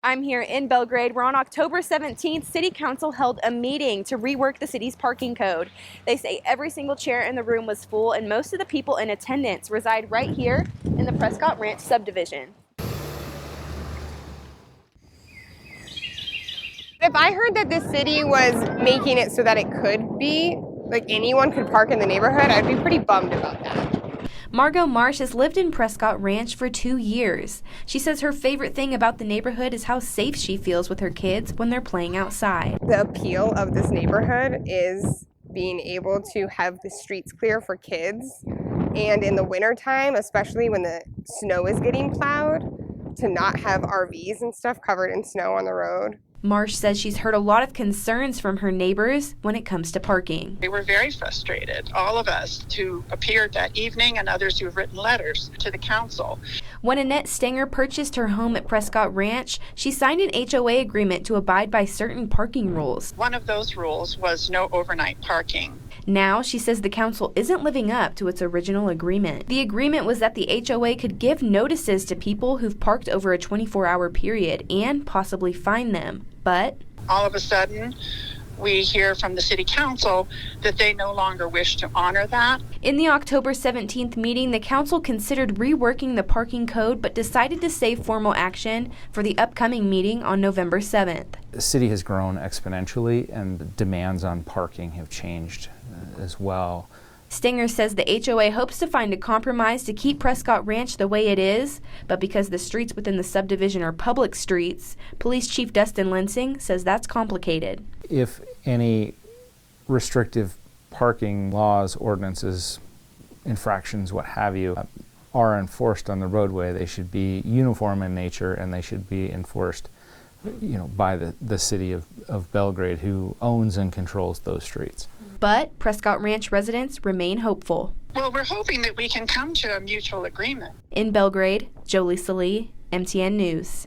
I'm here in Belgrade, where on October 17th, City Council held a meeting to rework the city's parking code. They say every single chair in the room was full, and most of the people in attendance reside right here in the Prescott Ranch subdivision. If I heard that the city was making it so that it could be, like anyone could park in the neighborhood, I'd be pretty bummed about that. Margot Marsh has lived in Prescott Ranch for 2 years. She says her favorite thing about the neighborhood is how safe she feels with her kids when they're playing outside. The appeal of this neighborhood is being able to have the streets clear for kids, and in the wintertime, especially when the snow is getting plowed, to not have RVs and stuff covered in snow on the road. Marsh says she's heard a lot of concerns from her neighbors when it comes to parking. They were very frustrated, all of us who appeared that evening and others who have written letters to the council. When Annette Stenger purchased her home at Prescott Ranch, she signed an HOA agreement to abide by certain parking rules. One of those rules was no overnight parking. Now, she says the council isn't living up to its original agreement. The agreement was that the HOA could give notices to people who've parked over a 24-hour period and possibly fine them. But all of a sudden, we hear from the city council that they no longer wish to honor that. In the October 17th meeting, the council considered reworking the parking code but decided to save formal action for the upcoming meeting on November 7th. The city has grown exponentially and the demands on parking have changed as well. Stenger says the HOA hopes to find a compromise to keep Prescott Ranch the way it is, but because the streets within the subdivision are public streets, Police Chief Dustin Lensing says that's complicated. If any restrictive parking laws, ordinances, infractions, what have you, are enforced on the roadway, they should be uniform in nature and they should be enforced, by the city of Belgrade, who owns and controls those streets. But Prescott Ranch residents remain hopeful. Well, we're hoping that we can come to a mutual agreement. In Belgrade, Jolie Salee, MTN News.